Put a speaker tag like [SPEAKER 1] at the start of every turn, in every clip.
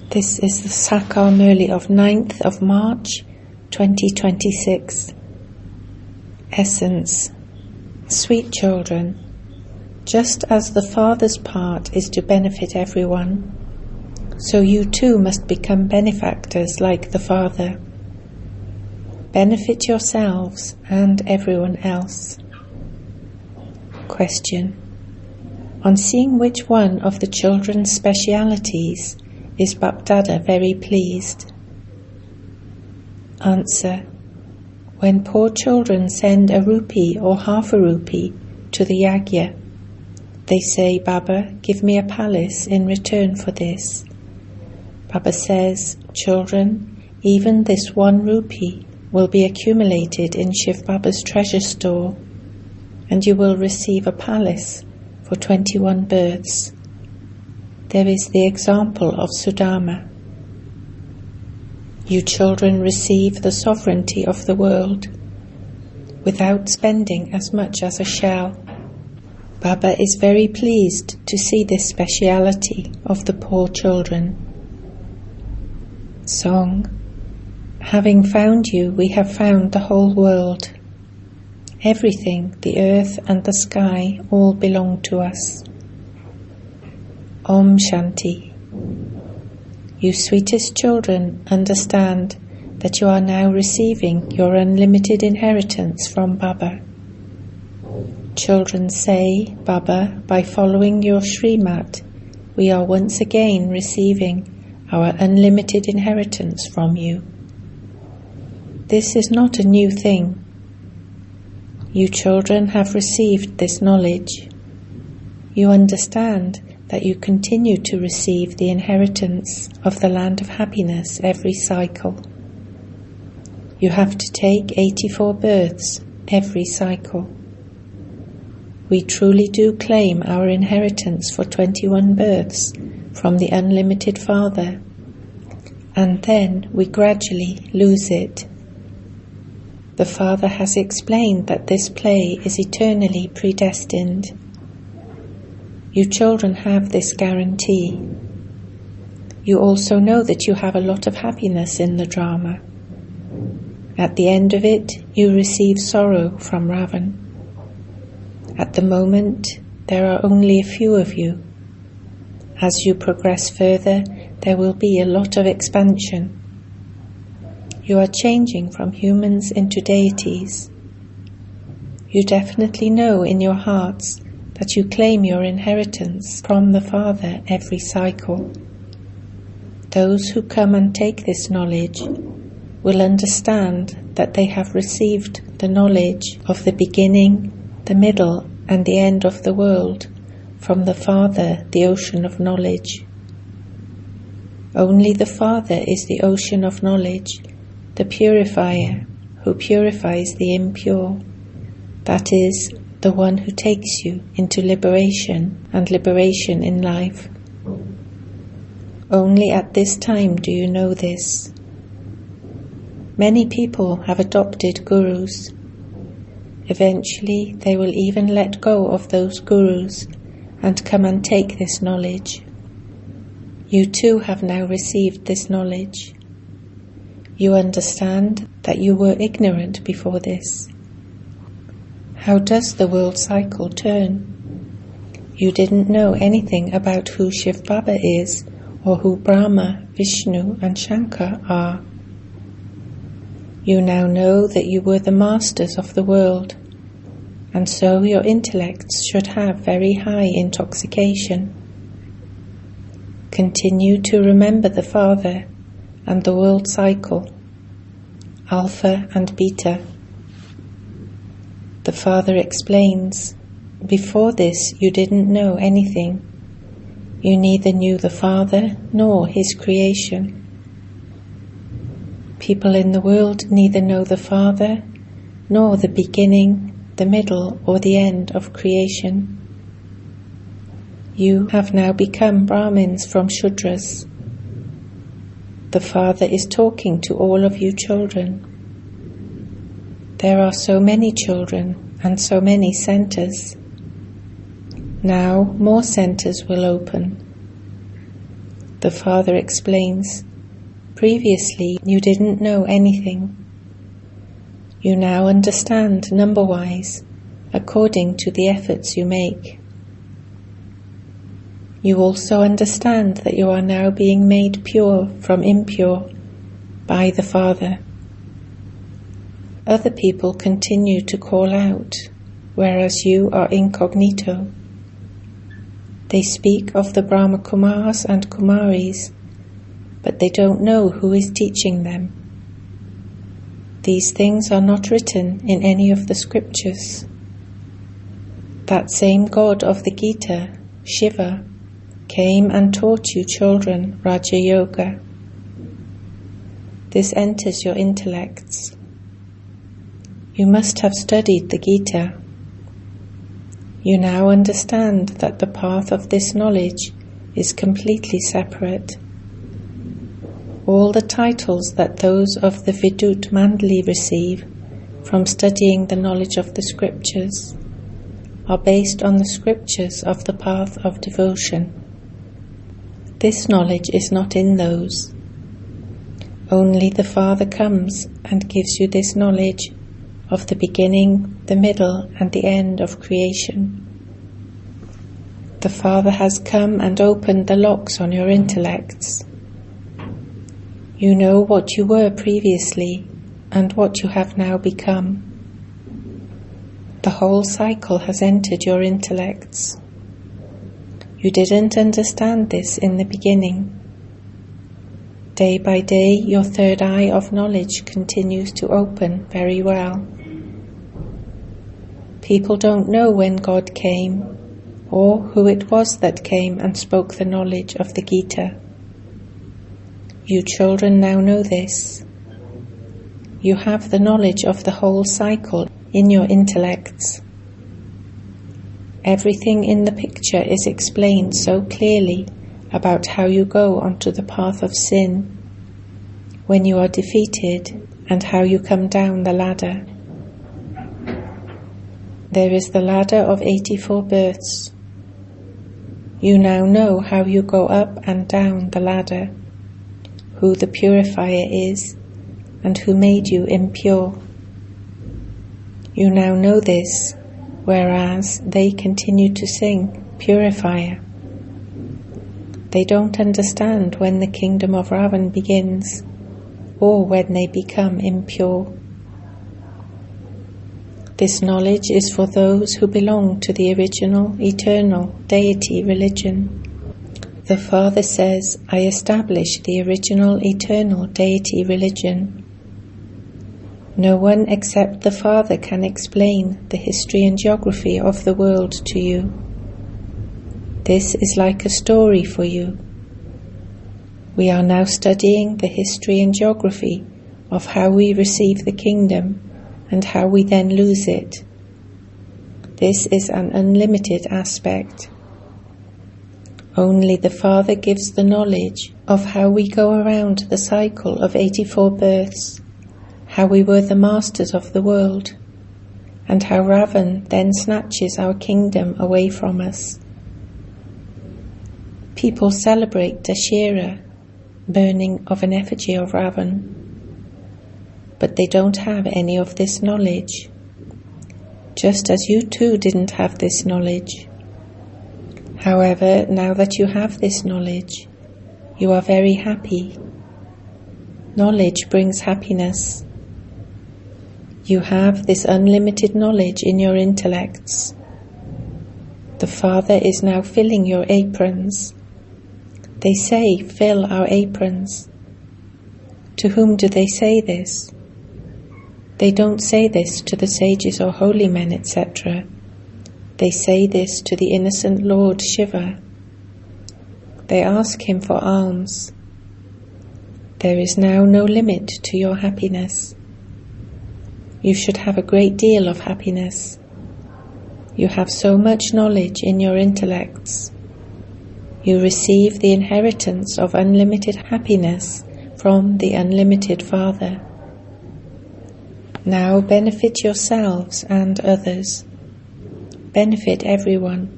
[SPEAKER 1] This is the Sakar Murli of 9th of March 2026. Essence. Sweet children, just as the Father's part is to benefit everyone, so you too must become benefactors like the Father. Benefit yourselves and everyone else. Question. On seeing which one of the children's specialities is Bapdada very pleased? Answer. When poor children send a rupee or half a rupee to the yagya, they say, Baba, give me a palace in return for this. Baba says, children, even this 1 rupee will be accumulated in Shiv Baba's treasure store, and you will receive a palace for 21 births. There is the example of Sudama. You children receive the sovereignty of the world without spending as much as a shell. Baba is very pleased to see this speciality of the poor children. Song. Having found you, we have found the whole world. Everything, the earth and the sky, all belong to us. Om Shanti. You sweetest children understand that you are now receiving your unlimited inheritance from Baba. Children say, Baba, by following your Srimat, we are once again receiving our unlimited inheritance from you. This is not a new thing. You children have received this knowledge. You understand that you continue to receive the inheritance of the land of happiness every cycle. You have to take 84 births every cycle. We truly do claim our inheritance for 21 births from the unlimited Father, and then we gradually lose it. The Father has explained that this play is eternally predestined. You children have this guarantee. You also know that you have a lot of happiness in the drama. At the end of it, you receive sorrow from Ravan. At the moment, there are only a few of you. As you progress further, there will be a lot of expansion. You are changing from humans into deities. You definitely know in your hearts that you claim your inheritance from the Father every cycle. Those who come and take this knowledge will understand that they have received the knowledge of the beginning, the middle, and the end of the world from the Father, the ocean of knowledge. Only the Father is the ocean of knowledge, the purifier who purifies the impure, that is, the one who takes you into liberation and liberation in life. Only at this time do you know this. Many people have adopted gurus. Eventually they will even let go of those gurus and come and take this knowledge. You too have now received this knowledge. You understand that you were ignorant before this. How does the world cycle turn? You didn't know anything about who Shiv Baba is or who Brahma, Vishnu and Shankar are. You now know that you were the masters of the world, and so your intellects should have very high intoxication. Continue to remember the Father and the world cycle, Alpha and Beta. The Father explains, before this you didn't know anything. You neither knew the Father nor His creation. People in the world neither know the Father nor the beginning, the middle or the end of creation. You have now become Brahmins from Shudras. The Father is talking to all of you children. There are so many children and so many centers. Now more centers will open. The Father explains, previously you didn't know anything. You now understand number-wise, according to the efforts you make. You also understand that you are now being made pure from impure by the Father. Other people continue to call out, whereas you are incognito. They speak of the Brahma Kumars and Kumaris, but they don't know who is teaching them. These things are not written in any of the scriptures. That same God of the Gita, Shiva, came and taught you children Raja Yoga. This enters your intellects. You must have studied the Gita. You now understand that the path of this knowledge is completely separate. All the titles that those of the Vidut Mandali receive from studying the knowledge of the scriptures are based on the scriptures of the path of devotion. This knowledge is not in those. Only the Father comes and gives you this knowledge of the beginning, the middle, and the end of creation. The Father has come and opened the locks on your intellects. You know what you were previously and what you have now become. The whole cycle has entered your intellects. You didn't understand this in the beginning. Day by day, your third eye of knowledge continues to open very well. People don't know when God came, or who it was that came and spoke the knowledge of the Gita. You children now know this. You have the knowledge of the whole cycle in your intellects. Everything in the picture is explained so clearly about how you go onto the path of sin, when you are defeated, and how you come down the ladder. There is the ladder of 84 births. You now know how you go up and down the ladder, who the purifier is, and who made you impure. You now know this, whereas they continue to sing, Purifier. They don't understand when the kingdom of Ravan begins, or when they become impure. This knowledge is for those who belong to the original, eternal, deity religion. The Father says, I establish the original, eternal, deity religion. No one except the Father can explain the history and geography of the world to you. This is like a story for you. We are now studying the history and geography of how we receive the kingdom and how we then lose it. This is an unlimited aspect. Only the Father gives the knowledge of how we go around the cycle of 84 births, how we were the masters of the world, and how Ravan then snatches our kingdom away from us. People celebrate Dashera, burning of an effigy of Ravan, but they don't have any of this knowledge, just as you too didn't have this knowledge. However, now that you have this knowledge, you are very happy. Knowledge brings happiness. You have this unlimited knowledge in your intellects. The Father is now filling your aprons. They say, fill our aprons. To whom do they say this? They don't say this to the sages or holy men, etc. They say this to the innocent Lord Shiva. They ask him for alms. There is now no limit to your happiness. You should have a great deal of happiness. You have so much knowledge in your intellects. You receive the inheritance of unlimited happiness from the unlimited Father. Now benefit yourselves and others. Benefit everyone.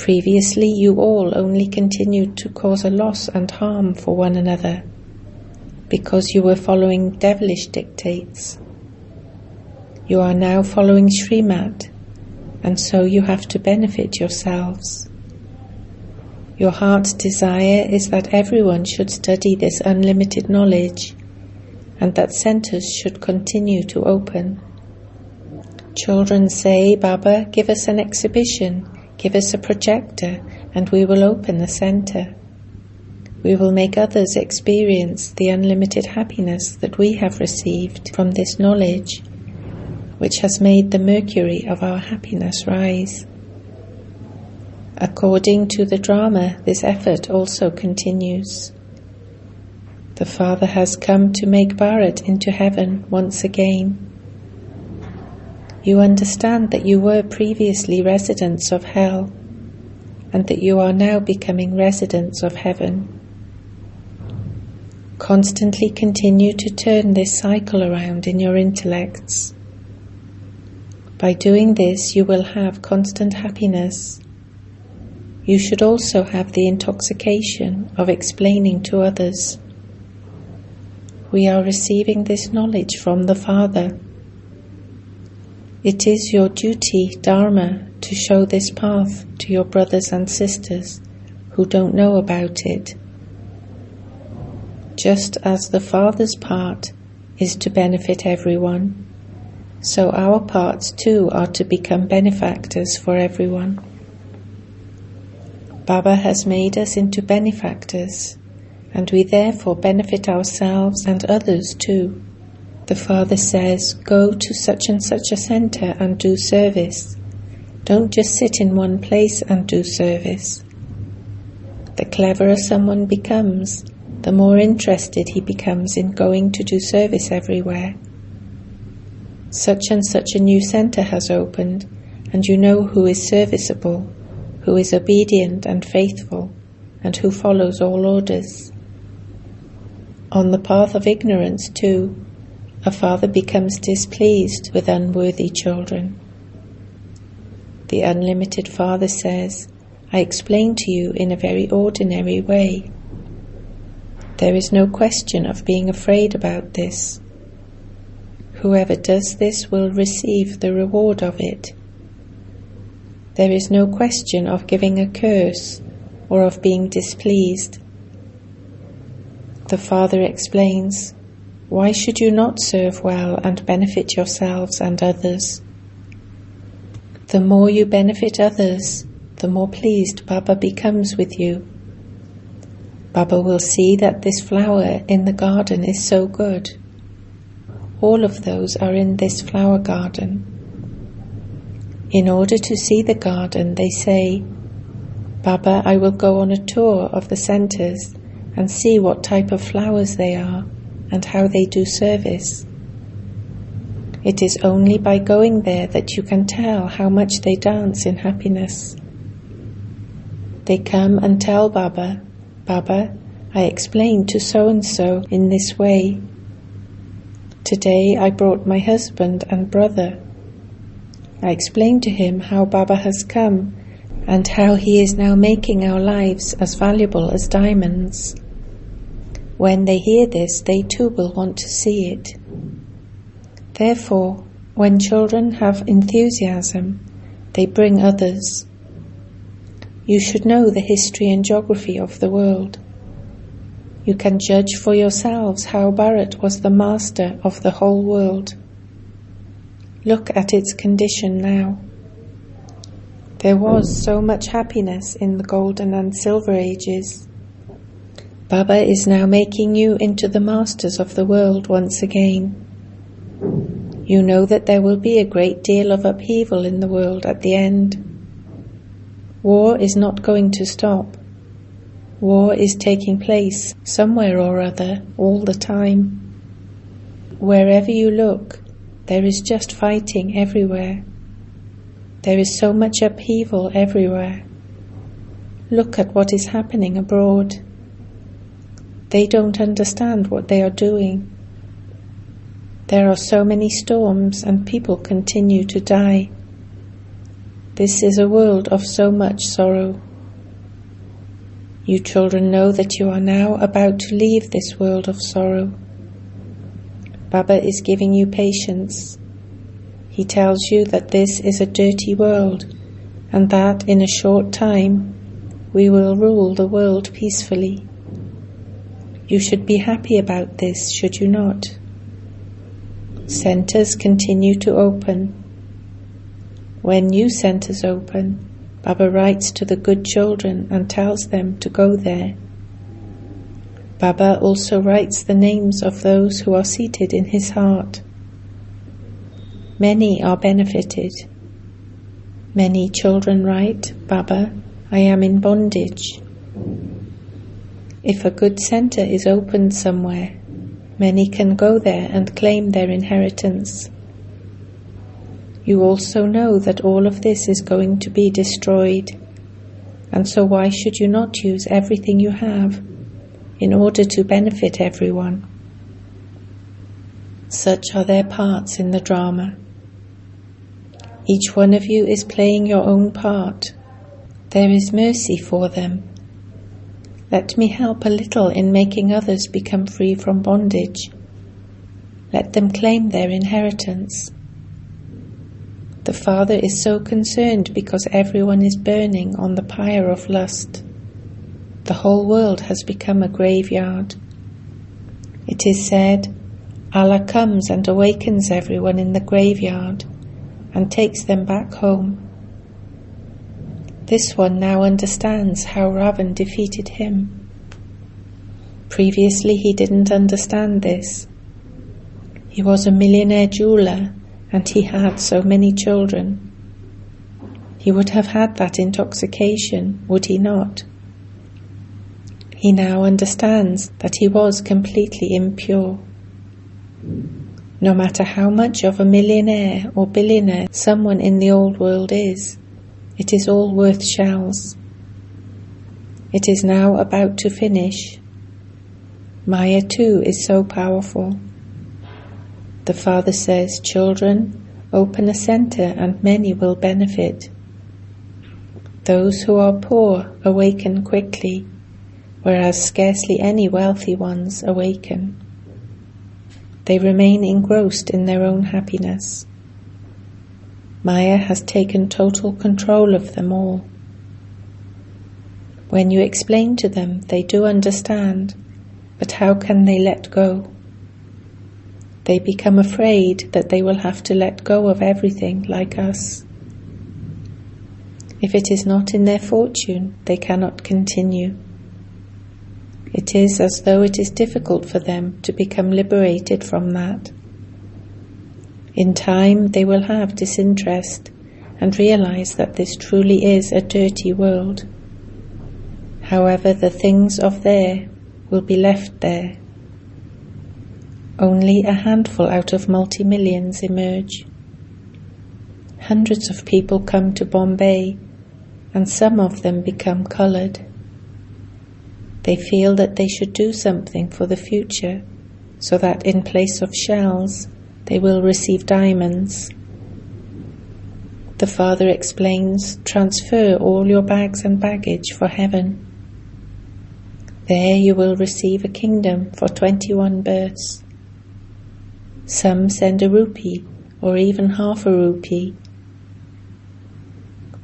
[SPEAKER 1] Previously, you all only continued to cause a loss and harm for one another because you were following devilish dictates. You are now following Srimad, and so you have to benefit yourselves. Your heart's desire is that everyone should study this unlimited knowledge, and that centers should continue to open. Children say, Baba, give us an exhibition, give us a projector, and we will open the center. We will make others experience the unlimited happiness that we have received from this knowledge, which has made the mercury of our happiness rise. According to the drama, this effort also continues. The Father has come to make Bharat into heaven once again. You understand that you were previously residents of hell, and that you are now becoming residents of heaven. Constantly continue to turn this cycle around in your intellects. By doing this, you will have constant happiness. You should also have the intoxication of explaining to others. We are receiving this knowledge from the Father. It is your duty, Dharma, to show this path to your brothers and sisters who don't know about it. Just as the Father's part is to benefit everyone, so our parts too are to become benefactors for everyone. Baba has made us into benefactors, and we therefore benefit ourselves and others too. The Father says, go to such and such a center and do service. Don't just sit in one place and do service. The cleverer someone becomes, the more interested he becomes in going to do service everywhere. Such and such a new center has opened, and you know who is serviceable, who is obedient and faithful, and who follows all orders. On the path of ignorance, too, a father becomes displeased with unworthy children. The unlimited Father says, I explain to you in a very ordinary way. There is no question of being afraid about this. Whoever does this will receive the reward of it. There is no question of giving a curse or of being displeased. The Father explains, why should you not serve well and benefit yourselves and others? The more you benefit others, the more pleased Baba becomes with you. Baba will see that this flower in the garden is so good. All of those are in this flower garden. In order to see the garden, they say, Baba, I will go on a tour of the centers and see what type of flowers they are and how they do service. It is only by going there that you can tell how much they dance in happiness. They come and tell Baba, Baba, I explained to so-and-so in this way. Today I brought my husband and brother. I explained to him how Baba has come and how he is now making our lives as valuable as diamonds. When they hear this, they too will want to see it. Therefore, when children have enthusiasm, they bring others. You should know the history and geography of the world. You can judge for yourselves how Bharat was the master of the whole world. Look at its condition now. There was so much happiness in the golden and silver ages. Baba is now making you into the masters of the world once again. You know that there will be a great deal of upheaval in the world at the end. War is not going to stop. War is taking place somewhere or other all the time. Wherever you look, there is just fighting everywhere. There is so much upheaval everywhere. Look at what is happening abroad. They don't understand what they are doing. There are so many storms and people continue to die. This is a world of so much sorrow. You children know that you are now about to leave this world of sorrow. Baba is giving you patience. He tells you that this is a dirty world and that in a short time we will rule the world peacefully. You should be happy about this, should you not? Centers continue to open. When new centers open, Baba writes to the good children and tells them to go there. Baba also writes the names of those who are seated in his heart. Many are benefited. Many children write, Baba, I am in bondage. If a good center is opened somewhere, many can go there and claim their inheritance. You also know that all of this is going to be destroyed, and so why should you not use everything you have in order to benefit everyone? Such are their parts in the drama. Each one of you is playing your own part. There is mercy for them. Let me help a little in making others become free from bondage. Let them claim their inheritance. The Father is so concerned because everyone is burning on the pyre of lust. The whole world has become a graveyard. It is said, Allah comes and awakens everyone in the graveyard and takes them back home. This one now understands how Ravan defeated him. Previously he didn't understand this. He was a millionaire jeweler and he had so many children. He would have had that intoxication, would he not? He now understands that he was completely impure. No matter how much of a millionaire or billionaire someone in the old world is, it is all worth shells. It is now about to finish. Maya too is so powerful. The Father says, children, open a center and many will benefit. Those who are poor awaken quickly, whereas scarcely any wealthy ones awaken. They remain engrossed in their own happiness. Maya has taken total control of them all. When you explain to them, they do understand, but how can they let go? They become afraid that they will have to let go of everything like us. If it is not in their fortune, they cannot continue. It is as though it is difficult for them to become liberated from that. In time, they will have disinterest and realize that this truly is a dirty world. However, the things of there will be left there. Only a handful out of multi-millions emerge. Hundreds of people come to Bombay, and some of them become coloured. They feel that they should do something for the future, so that in place of shells, they will receive diamonds. The Father explains, transfer all your bags and baggage for heaven. There you will receive a kingdom for 21 births. Some send a rupee or even half a rupee.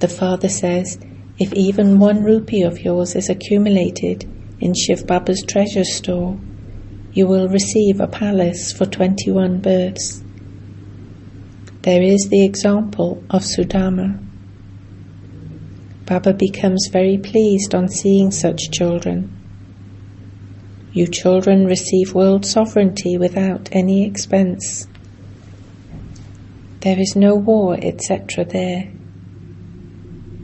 [SPEAKER 1] The Father says, if even 1 rupee of yours is accumulated in Shiv Baba's treasure store, you will receive a palace for 21 births. There is the example of Sudama. Baba becomes very pleased on seeing such children. You children receive world sovereignty without any expense. There is no war, etc. there.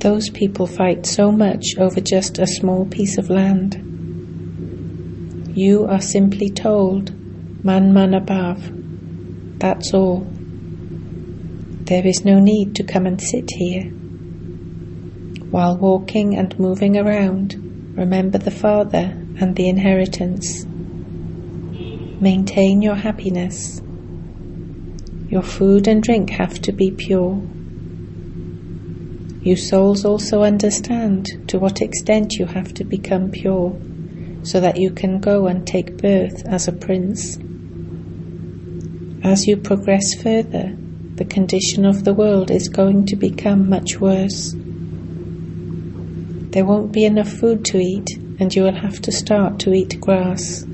[SPEAKER 1] Those people fight so much over just a small piece of land. You are simply told, man above. That's all. There is no need to come and sit here. While walking and moving around, remember the Father and the inheritance. Maintain your happiness. Your food and drink have to be pure. You souls also understand to what extent you have to become pure, so that you can go and take birth as a prince. As you progress further, the condition of the world is going to become much worse. There won't be enough food to eat, and you will have to start to eat grass.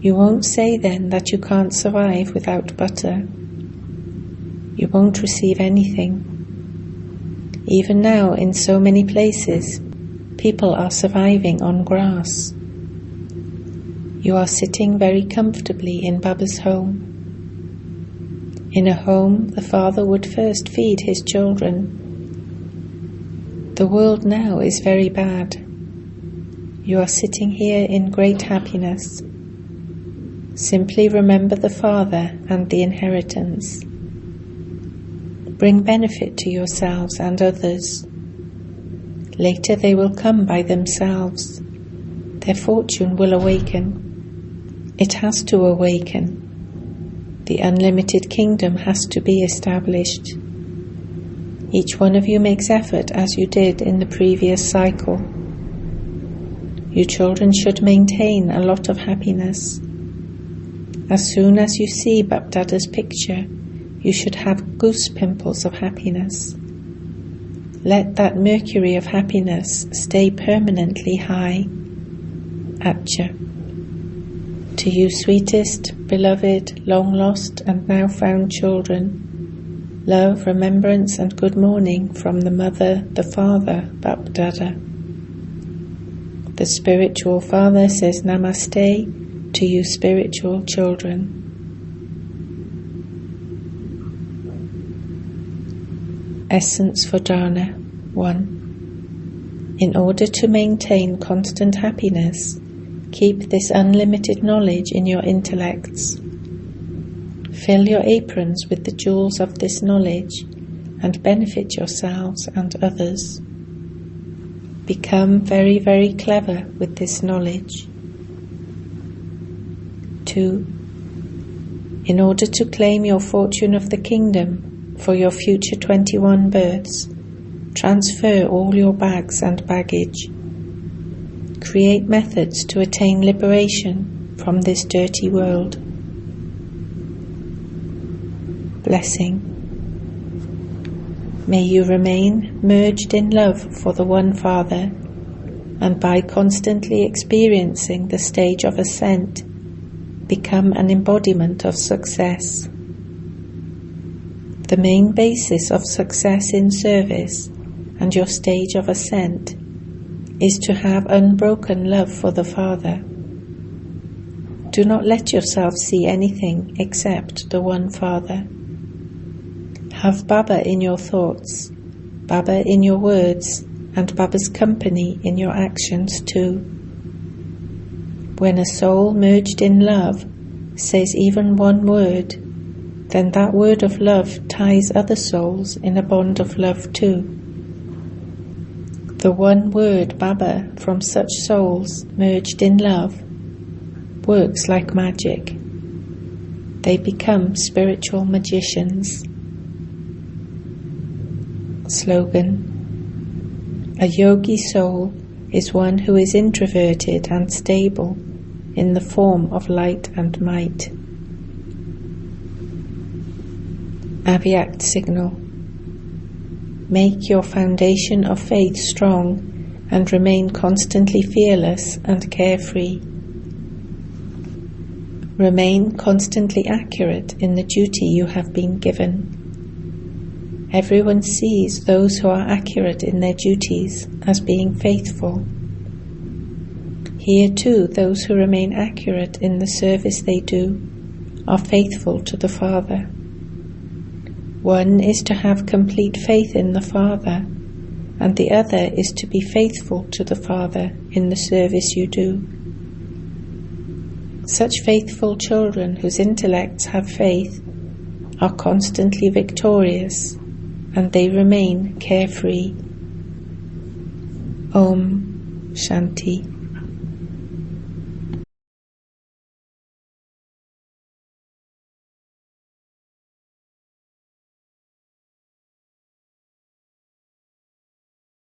[SPEAKER 1] You won't say then that you can't survive without butter. You won't receive anything. Even now, in so many places, people are surviving on grass. You are sitting very comfortably in Baba's home. In a home, the father would first feed his children. The world now is very bad. You are sitting here in great happiness. Simply remember the father and the inheritance. Bring benefit to yourselves and others. Later they will come by themselves. Their fortune will awaken. It has to awaken. The unlimited kingdom has to be established. Each one of you makes effort as you did in the previous cycle. You children should maintain a lot of happiness. As soon as you see Bapdada's picture, you should have goose pimples of happiness. Let that mercury of happiness stay permanently high. Atcha. To you sweetest, beloved, long-lost and now found children, love, remembrance and good morning from the Mother, the Father, Bapdada. The spiritual father says Namaste to you spiritual children. Essence for Dharna 1. In order to maintain constant happiness, keep this unlimited knowledge in your intellects. Fill your aprons with the jewels of this knowledge and benefit yourselves and others. Become very, very clever with this knowledge. 2. In order to claim your fortune of the kingdom for your future 21 births, transfer all your bags and baggage. Create methods to attain liberation from this dirty world. Blessing. May you remain merged in love for the One Father, and by constantly experiencing the stage of ascent, become an embodiment of success. The main basis of success in service and your stage of ascent is to have unbroken love for the Father. Do not let yourself see anything except the One Father. Have Baba in your thoughts, Baba in your words, and Baba's company in your actions too. When a soul merged in love says even one word, then that word of love ties other souls in a bond of love too. The one word Baba from such souls merged in love works like magic. They become spiritual magicians. Slogan. A yogi soul is one who is introverted and stable in the form of light and might. Avyact signal. Make your foundation of faith strong and remain constantly fearless and carefree. Remain constantly accurate in the duty you have been given. Everyone sees those who are accurate in their duties as being faithful. Here too, those who remain accurate in the service they do are faithful to the Father. One is to have complete faith in the Father, and the other is to be faithful to the Father in the service you do. Such faithful children whose intellects have faith are constantly victorious, and they remain carefree. Om Shanti.